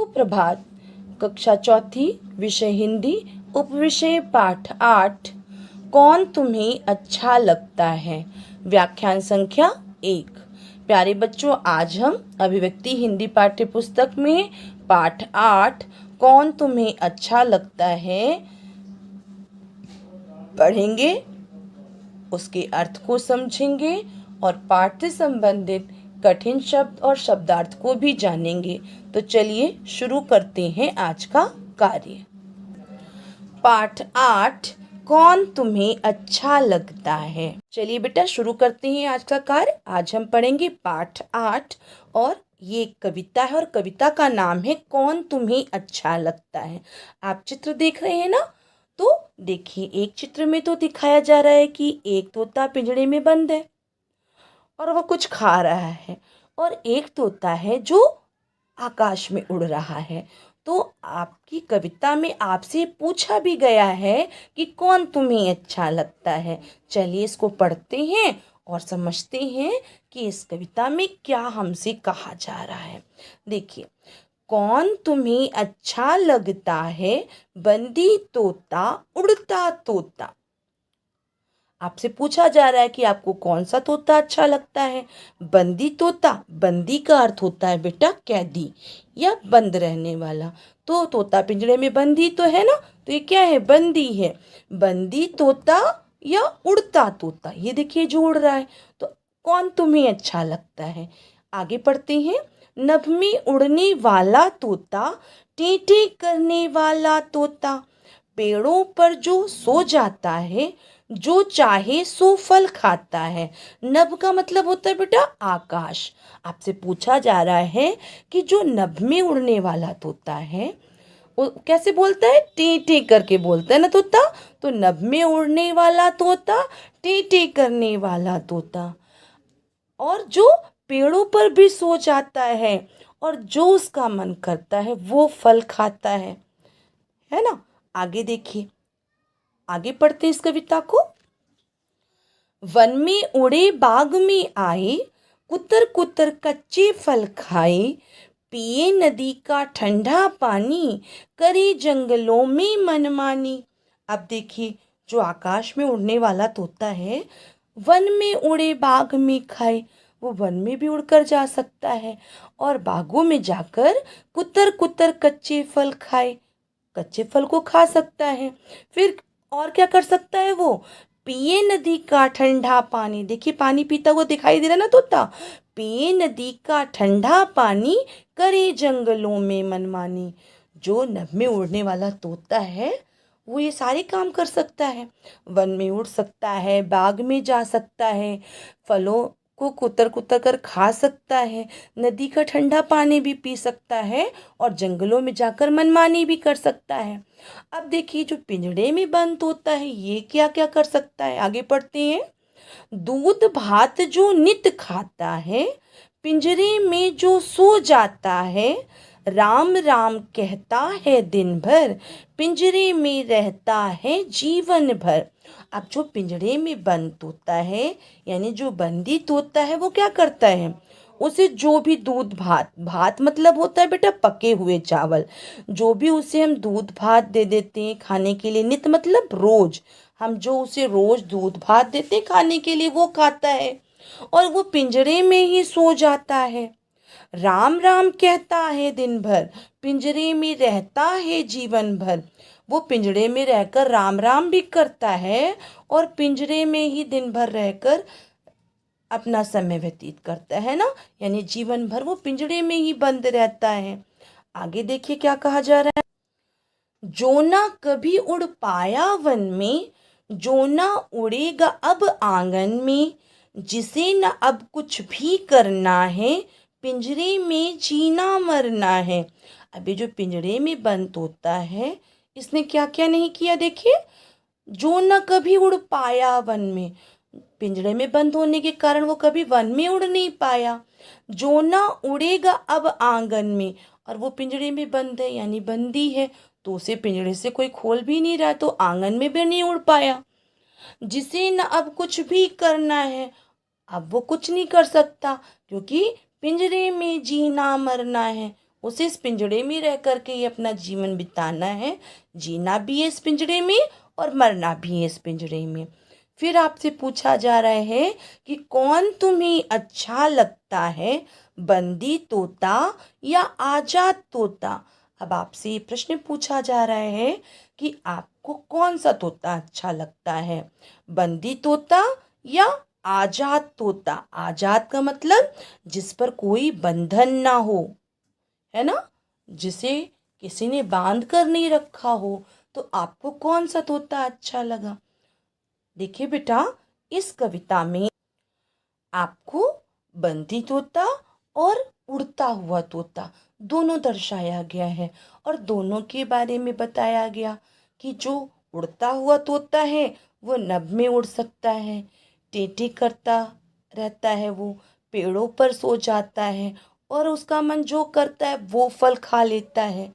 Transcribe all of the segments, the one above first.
सुप्रभात। कक्षा चौथी, विषय हिंदी, उपविषय पाठ 8। कौन तुम्हें अच्छा लगता है। व्याख्यान संख्या 1। प्यारे बच्चों, आज हम अभिव्यक्ति हिंदी पाठ्य पुस्तक में पाठ 8 कौन तुम्हें अच्छा लगता है पढ़ेंगे, उसके अर्थ को समझेंगे और पाठ से संबंधित कठिन शब्द और शब्दार्थ को भी जानेंगे। तो चलिए शुरू करते हैं आज का कार्य। पाठ 8, कौन तुम्हें अच्छा लगता है। चलिए बेटा शुरू करते हैं आज का कार्य। आज हम पढ़ेंगे पाठ 8 और ये कविता है और कविता का नाम है कौन तुम्हें अच्छा लगता है। आप चित्र देख रहे हैं ना, तो देखिए एक चित्र में तो दिखाया जा रहा है कि एक तोता पिंजड़े में बंद है और वह कुछ खा रहा है, और एक तोता है जो आकाश में उड़ रहा है। तो आपकी कविता में आपसे पूछा भी गया है कि कौन तुम्हें अच्छा लगता है। चलिए इसको पढ़ते हैं और समझते हैं कि इस कविता में क्या हमसे कहा जा रहा है। देखिए, कौन तुम्हें अच्छा लगता है, बंदी तोता उड़ता तोता। आपसे पूछा जा रहा है कि आपको कौन सा तोता अच्छा लगता है। बंदी तोता, बंदी का अर्थ होता है बेटा कैदी या बंद रहने वाला। तो तोता पिंजरे में बंदी तो है ना, तो ये क्या है, बंदी है। बंदी तोता या उड़ता तोता, ये देखिए जो उड़ रहा है। तो कौन तुम्हें अच्छा लगता है। आगे पढ़ते हैं। नभ में उड़ने वाला तोता, टेंटे करने वाला तोता, पेड़ों पर जो सो जाता है, जो चाहे सो फल खाता है। नभ का मतलब होता है बेटा आकाश। आपसे पूछा जा रहा है कि जो नभ में उड़ने वाला तोता है वो कैसे बोलता है, टी टी करके बोलता है ना तोता। तो नभ में उड़ने वाला तोता, टी टी करने वाला तोता, और जो पेड़ों पर भी सो जाता है और जो उसका मन करता है वो फल खाता है ना। आगे देखिए, आगे पढ़ते हैं इस कविता को। वन में उड़े बाग में आए, कुतर कुतर कच्चे फल खाए, पिए नदी का ठंडा पानी, करे जंगलों में मनमानी। अब देखिए, जो आकाश में उड़ने वाला तोता है, वन में उड़े बाग में खाए, वो वन में भी उड़कर जा सकता है और बागों में जाकर कुतर कुतर कच्चे फल खाए, कच्चे फल को खा सकता है। फिर और क्या कर सकता है वो, पिए नदी का ठंडा पानी। देखिए पानी पीता हुआ दिखाई दे रहा है ना तोता। पिए नदी का ठंडा पानी, करे जंगलों में मनमानी। जो नभ में उड़ने वाला तोता है वो ये सारे काम कर सकता है। वन में उड़ सकता है, बाग में जा सकता है, फलों को कुतर कुतर कर खा सकता है, नदी का ठंडा पानी भी पी सकता है और जंगलों में जाकर मनमानी भी कर सकता है। अब देखिए, जो पिंजड़े में बंद तोता है ये क्या क्या कर सकता है। आगे पढ़ते हैं। दूध भात जो नित खाता है, पिंजरे में जो सो जाता है, राम राम कहता है दिन भर, पिंजरे में रहता है जीवन भर। अब जो पिंजरे में बंद तोता है यानी जो बंदी तोता है वो क्या करता है, उसे जो भी दूध भात, भात मतलब होता है बेटा पके हुए चावल, जो भी उसे हम दूध भात दे देते हैं खाने के लिए, नित मतलब रोज, हम जो उसे रोज दूध भात देते हैं खाने के लिए वो खाता है और वो पिंजरे में ही सो जाता है। राम राम कहता है दिन भर, पिंजरे में रहता है जीवन भर। वो पिंजरे में रहकर राम राम भी करता है और पिंजरे में ही दिन भर रहकर अपना समय व्यतीत करता है ना, यानी जीवन भर वो पिंजरे में ही बंद रहता है। आगे देखिए क्या कहा जा रहा है। जो ना कभी उड़ पाया वन में, जो ना उड़ेगा अब आंगन में, जिसे न अब कुछ भी करना है, पिंजरे में जीना मरना है। अभी जो पिंजरे में बंद तोता है इसने क्या क्या नहीं किया, देखिए। जो न कभी उड़ पाया वन में, पिंजरे में बंद होने के कारण वो कभी वन में उड़ नहीं पाया। जो ना उड़ेगा अब आंगन में, और वो पिंजरे में बंद है यानी बंदी है, तो उसे पिंजरे से कोई खोल भी नहीं रहा, तो आंगन में भी नहीं उड़ पाया। जिसे न अब कुछ भी करना है, अब वो कुछ नहीं कर सकता क्योंकि पिंजरे में जीना मरना है, उसे इस पिंजड़े में रह करके ही अपना जीवन बिताना है, जीना भी है इस पिंजड़े में और मरना भी है इस पिंजड़े में। फिर आपसे पूछा जा रहा है कि कौन तुम्हें अच्छा लगता है, बंदी तोता या आजाद तोता। अब आपसे ये प्रश्न पूछा जा रहा है कि आपको कौन सा तोता अच्छा लगता है, बंदी तोता या आजाद तोता। आजाद का मतलब जिस पर कोई बंधन ना हो, है ना, जिसे किसी ने बांध कर नहीं रखा हो। तो आपको कौन सा तोता अच्छा लगा। देखिए बेटा, इस कविता में आपको बंदी तोता और उड़ता हुआ तोता दोनों दर्शाया गया है और दोनों के बारे में बताया गया कि जो उड़ता हुआ तोता है वो नभ में उड़ सकता है, टेढ़े करता रहता है, वो पेड़ों पर सो जाता है और उसका मन जो करता है वो फल खा लेता है।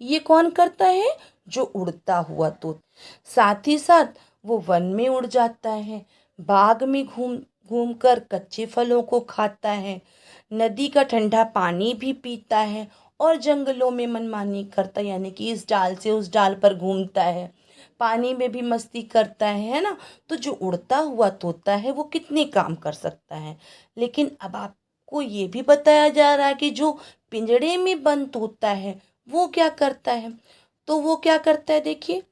ये कौन करता है, जो उड़ता हुआ तोता। साथ ही साथ वो वन में उड़ जाता है, बाग में घूम घूम कर कच्चे फलों को खाता है, नदी का ठंडा पानी भी पीता है और जंगलों में मनमानी करता है, यानी कि इस डाल से उस डाल पर घूमता है, पानी में भी मस्ती करता है ना। तो जो उड़ता हुआ तोता है वो कितने काम कर सकता है। लेकिन अब आपको ये भी बताया जा रहा है कि जो पिंजड़े में बंद तोता है वो क्या करता है। तो वो क्या करता है, देखिए,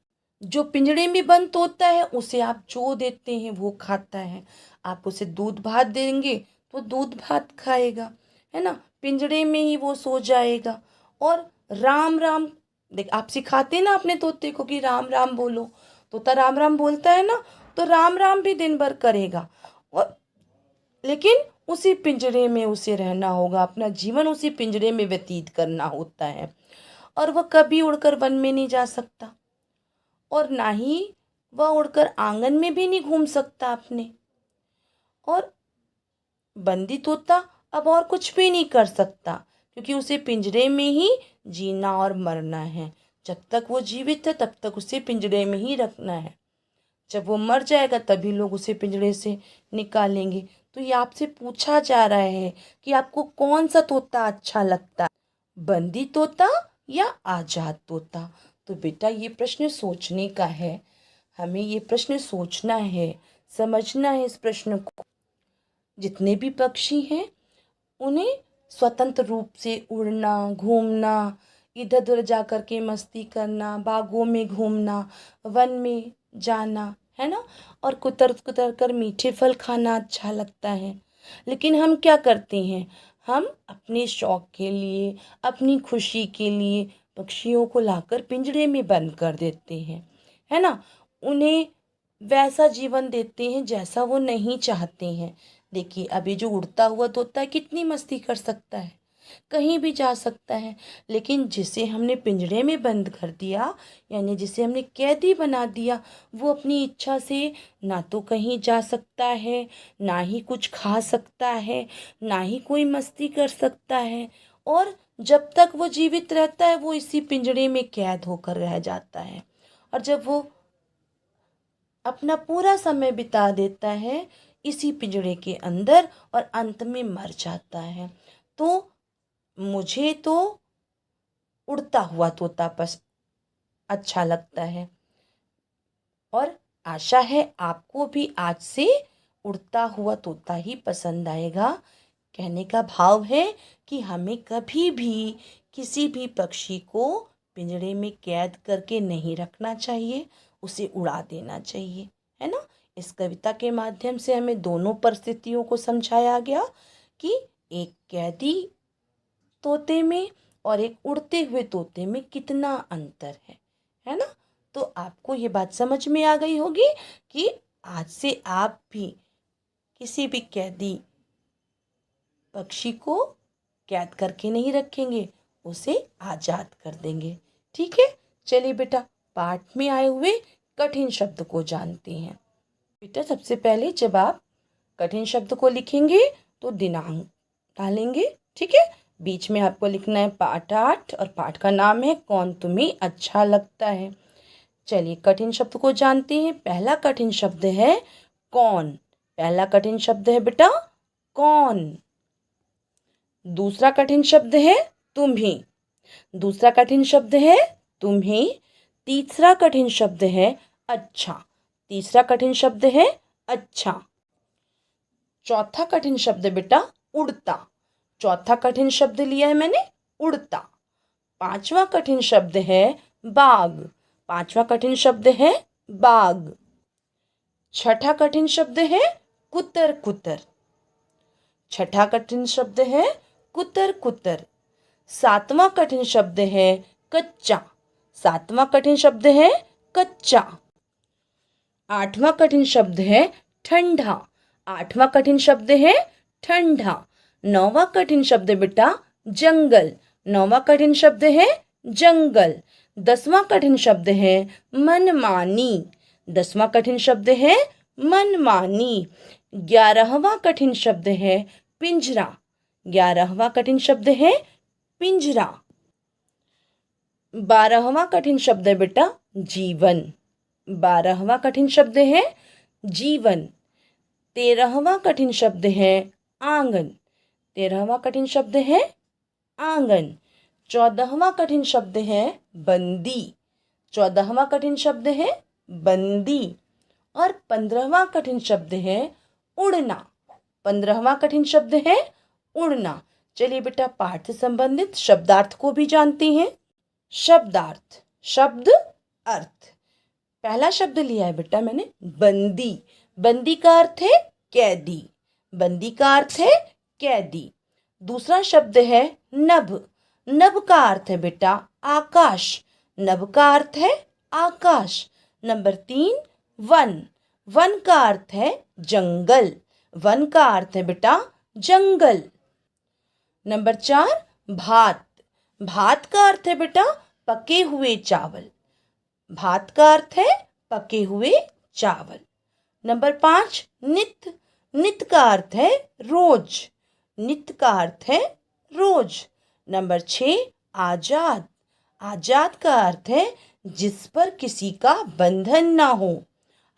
जो पिंजड़े में बंद तोता है उसे आप जो देते हैं वो खाता है। आप उसे दूध भात देंगे तो दूध भात खाएगा, है ना, पिंजड़े में ही वो सो जाएगा। और राम राम, देख आप सिखाते ना अपने तोते को कि राम राम बोलो, तोता राम राम बोलता है ना, तो राम राम भी दिन भर करेगा। और लेकिन उसी पिंजरे में उसे रहना होगा, अपना जीवन उसी पिंजरे में व्यतीत करना होता है और वह कभी उड़कर वन में नहीं जा सकता और ना ही वह उड़कर आंगन में भी नहीं घूम सकता अपने। और बंदी तोता अब और कुछ भी नहीं कर सकता क्योंकि उसे पिंजरे में ही जीना और मरना है। जब तक वो जीवित है तब तक उसे पिंजरे में ही रखना है। जब वो मर जाएगा तभी लोग उसे पिंजरे से निकालेंगे। तो ये आपसे पूछा जा रहा है कि आपको कौन सा तोता अच्छा लगता है, बंदी तोता या आजाद तोता। तो बेटा ये प्रश्न सोचने का है, हमें ये प्रश्न सोचना है, समझना है इस प्रश्न को। जितने भी पक्षी हैं उन्हें स्वतंत्र रूप से उड़ना, घूमना, इधर उधर जा कर के मस्ती करना, बागों में घूमना, वन में जाना, है ना, और कुतर कुतर कर मीठे फल खाना अच्छा लगता है। लेकिन हम क्या करते हैं, हम अपने शौक के लिए, अपनी खुशी के लिए पक्षियों को लाकर पिंजरे में बंद कर देते हैं, है ना, उन्हें वैसा जीवन देते हैं जैसा वो नहीं चाहते हैं। देखिए अभी जो उड़ता हुआ तोता है कितनी मस्ती कर सकता है, कहीं भी जा सकता है। लेकिन जिसे हमने पिंजरे में बंद कर दिया, यानी जिसे हमने कैदी बना दिया, वो अपनी इच्छा से ना तो कहीं जा सकता है, ना ही कुछ खा सकता है, ना ही कोई मस्ती कर सकता है। और जब तक वो जीवित रहता है वो इसी पिंजरे में कैद होकर रह जाता है। और जब वो अपना पूरा समय बिता देता है इसी पिंजरे के अंदर और अंत में मर जाता है। तो मुझे तो उड़ता हुआ तोता अच्छा लगता है और आशा है आपको भी आज से उड़ता हुआ तोता ही पसंद आएगा। कहने का भाव है कि हमें कभी भी किसी भी पक्षी को पिंजरे में कैद करके नहीं रखना चाहिए, उसे उड़ा देना चाहिए, है ना। इस कविता के माध्यम से हमें दोनों परिस्थितियों को समझाया गया कि एक कैदी तोते में और एक उड़ते हुए तोते में कितना अंतर है ना। तो आपको ये बात समझ में आ गई होगी कि आज से आप भी किसी भी कैदी पक्षी को कैद करके नहीं रखेंगे, उसे आज़ाद कर देंगे। ठीक है, चलिए बेटा पाठ में आए हुए कठिन शब्द को जानते हैं। बेटा सबसे पहले जब आप कठिन शब्द को लिखेंगे तो दिनांक डालेंगे, ठीक है। बीच में आपको लिखना है पाठ 8 और पाठ का नाम है कौन तुम्हें अच्छा लगता है। चलिए कठिन शब्द को जानते हैं। पहला कठिन शब्द है कौन। पहला कठिन शब्द है बेटा कौन। दूसरा कठिन शब्द है तुम्हें। दूसरा कठिन शब्द है तुम्हें। तीसरा कठिन शब्द है अच्छा। तीसरा कठिन शब्द है अच्छा। चौथा कठिन शब्द बेटा उड़ता। चौथा कठिन शब्द लिया है मैंने उड़ता। पांचवा कठिन शब्द है बाग। पांचवा कठिन शब्द है बाग। छठा कठिन शब्द है कुतर कुतर। छठा कठिन शब्द है कुतर कुतर। सातवां कठिन शब्द है कच्चा। सातवां कठिन शब्द है कच्चा। आठवां कठिन शब्द है ठंडा। आठवां कठिन शब्द है ठंडा। नौवां कठिन शब्द बेटा जंगल। नौवां कठिन शब्द है जंगल। 10वां कठिन शब्द है मनमानी। 10वां कठिन शब्द है मनमानी। 11वां कठिन शब्द है पिंजरा। 11वां कठिन शब्द है पिंजरा। 12वां कठिन शब्द है बेटा जीवन। 12वां कठिन शब्द है जीवन। 13वां कठिन शब्द है आंगन। 13वां कठिन शब्द है आंगन। 14वां कठिन शब्द है बंदी। 14वां कठिन शब्द है बंदी। और 15वां कठिन शब्द है उड़ना। 15वां कठिन शब्द है उड़ना। चलिए बेटा पाठ से संबंधित शब्दार्थ को भी जानते हैं। शब्दार्थ शब्द अर्थ। पहला शब्द लिया है बेटा मैंने बंदी। बंदी का अर्थ है कैदी। बंदी का अर्थ है कैदी। दूसरा शब्द है नभ। नभ का अर्थ है बेटा आकाश। नभ का अर्थ है आकाश। Number 3 one. वन का अर्थ है जंगल। वन का अर्थ है बेटा जंगल। नंबर 4 भात। भात का अर्थ है बेटा पके हुए चावल। भात का अर्थ है पके हुए चावल। नंबर 5 नित। नित का अर्थ है रोज। नित का अर्थ है रोज। नंबर 6 आजाद। आजाद का अर्थ है जिस पर किसी का बंधन ना हो।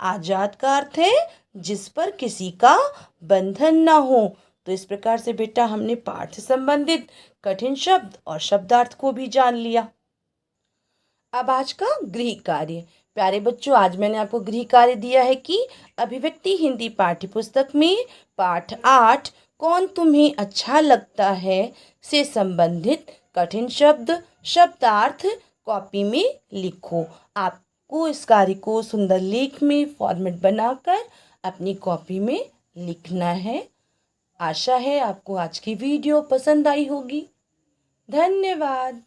आजाद का अर्थ है जिस पर किसी का बंधन ना हो। तो इस प्रकार से बेटा हमने पाठ से संबंधित कठिन शब्द और शब्दार्थ को भी जान लिया। अब आज का गृह कार्य। प्यारे बच्चों आज मैंने आपको गृह कार्य दिया है कि अभिव्यक्ति हिंदी पाठ्य पुस्तक में पाठ 8 कौन तुम्हें अच्छा लगता है से संबंधित कठिन शब्द शब्दार्थ कॉपी में लिखो। आपको इस कार्य को सुंदर लेख में फॉर्मेट बनाकर अपनी कॉपी में लिखना है। आशा है आपको आज की वीडियो पसंद आई होगी। धन्यवाद।